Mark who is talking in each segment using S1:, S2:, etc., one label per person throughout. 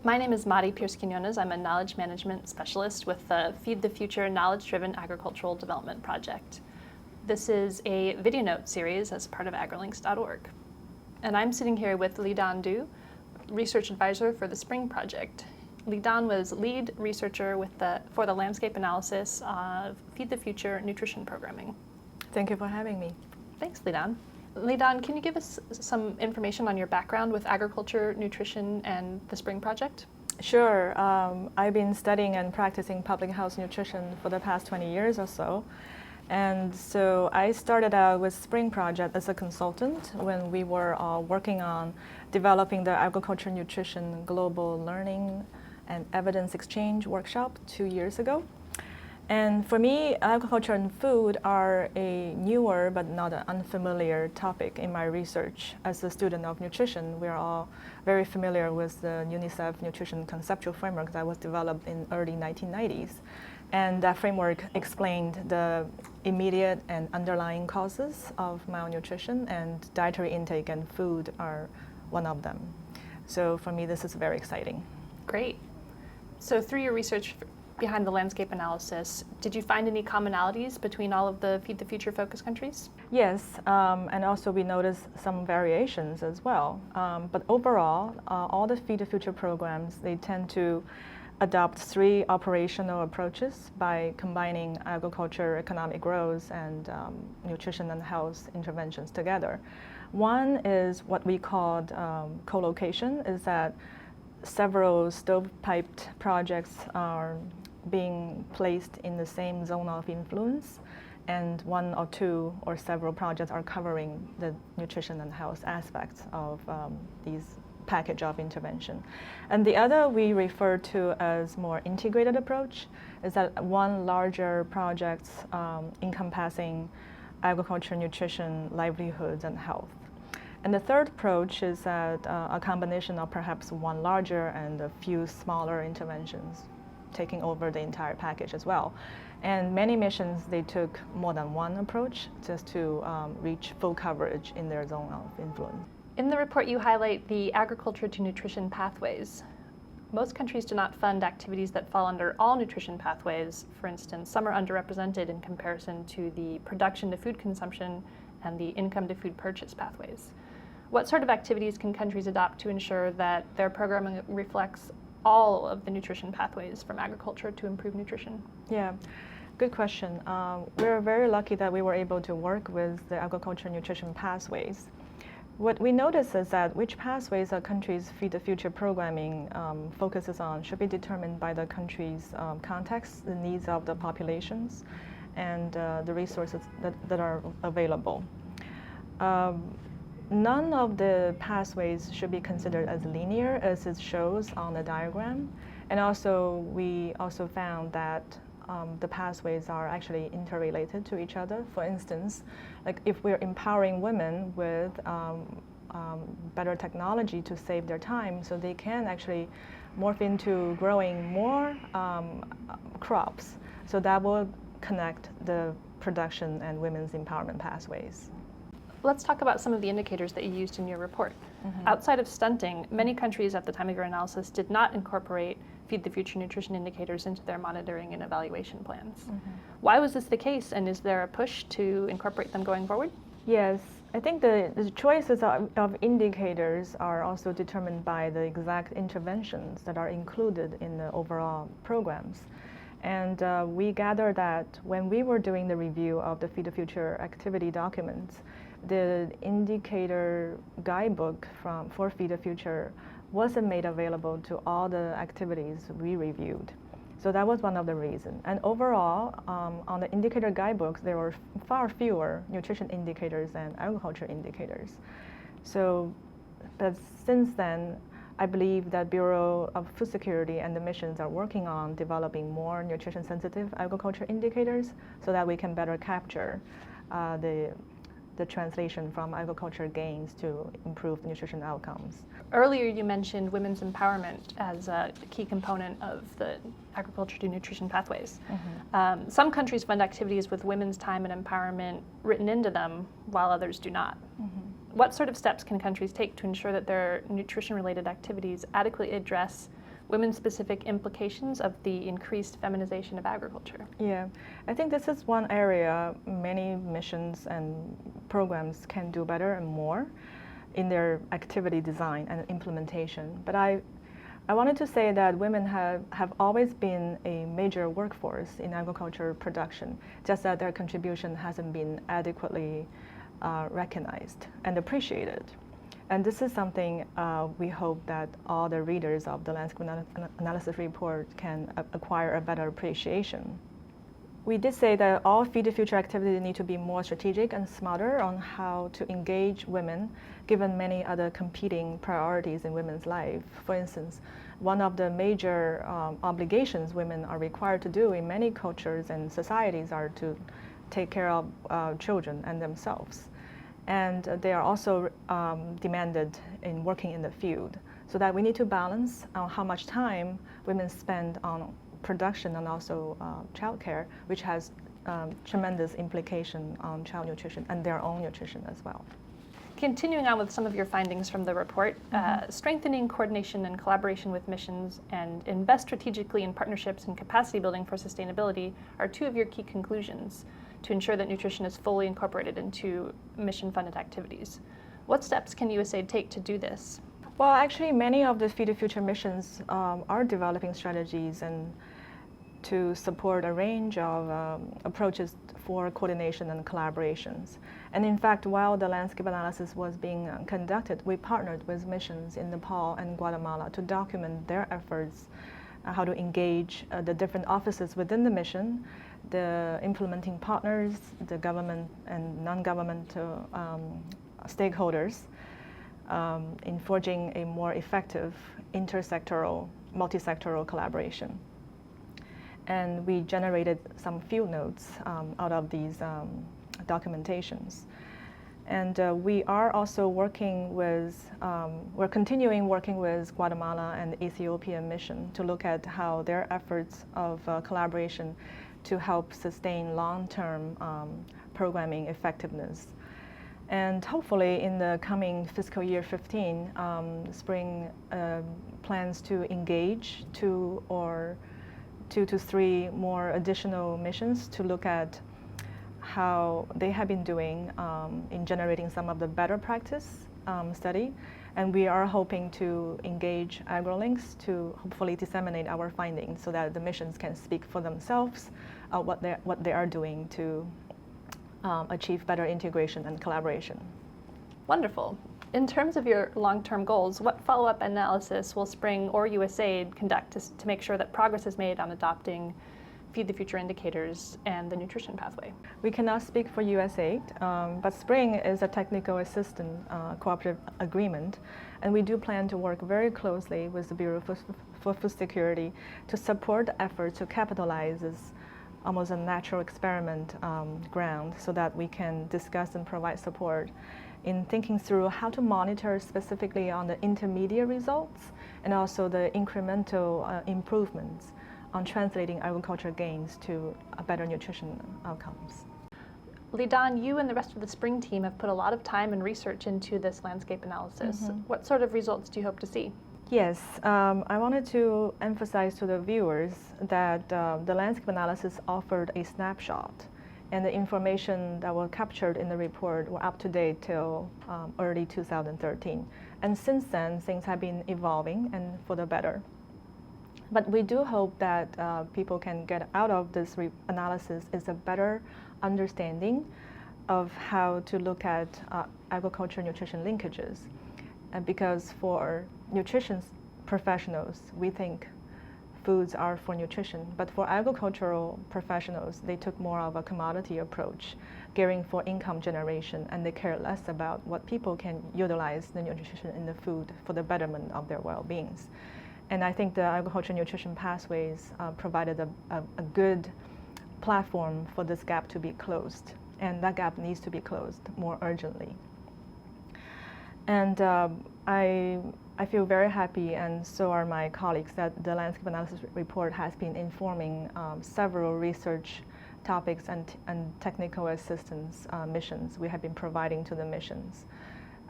S1: My name is Mari Pierce-Quinones. I'm a knowledge management specialist with the Feed the Future Knowledge-Driven Agricultural Development Project. This is a video note series as part of agrilinks.org. And I'm sitting here with Li-Dan Du, research advisor for the Spring Project. Li-Dan was lead researcher for the landscape analysis of Feed the Future nutrition programming.
S2: Thank you for having me.
S1: Thanks, Li-Dan. Li-Dan, can you give us some information on your background with agriculture, nutrition, and the Spring Project?
S2: Sure. I've been studying and practicing public health nutrition for the past 20 years or so. And so I started out with Spring Project as a consultant when we were working on developing the agriculture nutrition global learning and evidence exchange workshop 2 years ago. And for me, agriculture and food are a newer but not an unfamiliar topic in my research. As a student of nutrition, we are all very familiar with the UNICEF nutrition conceptual framework that was developed in early 1990s. And that framework explained the immediate and underlying causes of malnutrition, and dietary intake and food are one of them. So for me, this is very exciting.
S1: Great. So through your research behind the landscape analysis, did you find any commonalities between all of the Feed the Future focus countries?
S2: Yes, and also we noticed some variations as well. But overall, all the Feed the Future programs, they tend to adopt 3 operational approaches by combining agriculture, economic growth, and nutrition and health interventions together. One is what we called co-location, is that several stovepiped projects are being placed in the same zone of influence, and 1 or 2 or several projects are covering the nutrition and health aspects of these package of intervention. And the other we refer to as more integrated approach, is that one larger project encompassing agriculture, nutrition, livelihoods, and health. And the third approach is that a combination of perhaps one larger and a few smaller interventions taking over the entire package as well. And many missions, they took more than one approach just to reach full coverage in their zone of influence.
S1: In the report, you highlight the agriculture to nutrition pathways. Most countries do not fund activities that fall under all nutrition pathways. For instance, some are underrepresented in comparison to the production to food consumption and the income to food purchase pathways. What sort of activities can countries adopt to ensure that their programming reflects all of the nutrition pathways from agriculture to improve nutrition?
S2: Yeah, good question. We're very lucky that we were able to work with the agriculture nutrition pathways. What we notice is that which pathways a country's Feed the Future programming focuses on should be determined by the country's context, the needs of the populations, and the resources that are available. None of the pathways should be considered as linear as it shows on the diagram. And also, we also found that the pathways are actually interrelated to each other. For instance, like if we're empowering women with better technology to save their time, so they can actually morph into growing more crops. So that will connect the production and women's empowerment pathways.
S1: Let's talk about some of the indicators that you used in your report. Mm-hmm. Outside of stunting, many countries at the time of your analysis did not incorporate Feed the Future nutrition indicators into their monitoring and evaluation plans. Mm-hmm. Why was this the case, and is there a push to incorporate them going forward?
S2: Yes, I think the choices of indicators are also determined by the exact interventions that are included in the overall programs. And we gathered that when we were doing the review of the Feed the Future activity documents, the indicator guidebook for Feed the Future wasn't made available to all the activities we reviewed. So that was one of the reasons. And overall, on the indicator guidebooks, there were far fewer nutrition indicators than agriculture indicators. So, but since then, I believe that Bureau of Food Security and the missions are working on developing more nutrition-sensitive agriculture indicators so that we can better capture the translation from agriculture gains to improved nutrition outcomes.
S1: Earlier you mentioned women's empowerment as a key component of the agriculture to nutrition pathways. Mm-hmm. Some countries fund activities with women's time and empowerment written into them, while others do not. Mm-hmm. What sort of steps can countries take to ensure that their nutrition-related activities adequately address women-specific implications of the increased feminization of agriculture?
S2: Yeah, I think this is one area many missions and programs can do better and more in their activity design and implementation. But I wanted to say that women have always been a major workforce in agriculture production, just that their contribution hasn't been adequately recognized and appreciated. And this is something we hope that all the readers of the landscape analysis report can acquire a better appreciation. We did say that all Feed the Future activities need to be more strategic and smarter on how to engage women, given many other competing priorities in women's life. For instance, one of the major obligations women are required to do in many cultures and societies are to take care of children and themselves. And they are also demanded in working in the field. So that we need to balance how much time women spend on production and also childcare, which has tremendous implication on child nutrition and their own nutrition as well.
S1: Continuing on with some of your findings from the report, strengthening coordination and collaboration with missions and invest strategically in partnerships and capacity building for sustainability are two of your key conclusions to ensure that nutrition is fully incorporated into mission-funded activities. What steps can USAID take to do this?
S2: Well, actually, many of the Feed the Future missions are developing strategies and to support a range of approaches for coordination and collaborations. And in fact, while the landscape analysis was being conducted, we partnered with missions in Nepal and Guatemala to document their efforts, how to engage the different offices within the mission, the implementing partners, the government and non-government stakeholders, in forging a more effective intersectoral, multi-sectoral collaboration. And we generated some field notes out of these documentations. And we are also working with, we're continuing working with Guatemala and the Ethiopian mission to look at how their efforts of collaboration to help sustain long-term programming effectiveness. And hopefully in the coming fiscal year 15, Spring plans to engage two to three more additional missions to look at how they have been doing in generating some of the better practice study. And we are hoping to engage AgriLinks to hopefully disseminate our findings so that the missions can speak for themselves what they are doing to achieve better integration and collaboration.
S1: Wonderful. In terms of your long-term goals, what follow-up analysis will Spring or USAID conduct to make sure that progress is made on adopting Feed the Future indicators and the nutrition pathway?
S2: We cannot speak for USAID, but Spring is a technical assistance cooperative agreement, and we do plan to work very closely with the Bureau for Food Security to support efforts to capitalize this almost a natural experiment ground so that we can discuss and provide support in thinking through how to monitor specifically on the intermediate results and also the incremental improvements on translating agriculture gains to a better nutrition outcomes.
S1: Li-Dan, you and the rest of the Spring team have put a lot of time and research into this landscape analysis. What sort of results do you hope to see?
S2: Yes, I wanted to emphasize to the viewers that the landscape analysis offered a snapshot, and the information that were captured in the report were up to date till early 2013. And since then, things have been evolving and for the better. But we do hope that people can get out of this analysis is a better understanding of how to look at agriculture nutrition linkages. Because for nutrition professionals, we think foods are for nutrition, but for agricultural professionals, they took more of a commodity approach, gearing for income generation, and they care less about what people can utilize the nutrition in the food for the betterment of their well-beings. And I think the agriculture nutrition pathways provided a good platform for this gap to be closed, and that gap needs to be closed more urgently. And I feel very happy, and so are my colleagues, that the landscape analysis report has been informing several research topics and technical assistance missions we have been providing to the missions.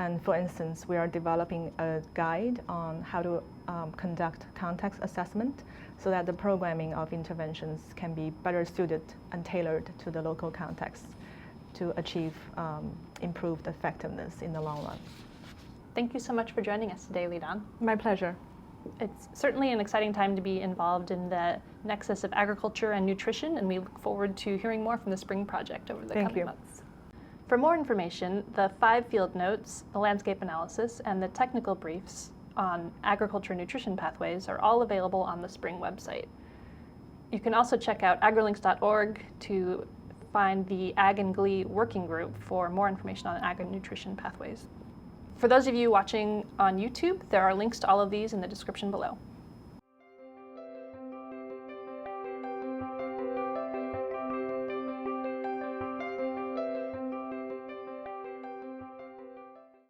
S2: And for instance, we are developing a guide on how to conduct context assessment so that the programming of interventions can be better suited and tailored to the local context to achieve improved effectiveness in the long run.
S1: Thank you so much for joining us today, Lidan.
S2: My pleasure.
S1: It's certainly an exciting time to be involved in the nexus of agriculture and nutrition, and we look forward to hearing more from the Spring Project over the coming months. For more information, the 5 field notes, the landscape analysis, and the technical briefs on agriculture nutrition pathways are all available on the Spring website. You can also check out agrilinks.org to find the Ag and Glee working group for more information on ag and nutrition pathways. For those of you watching on YouTube, there are links to all of these in the description below.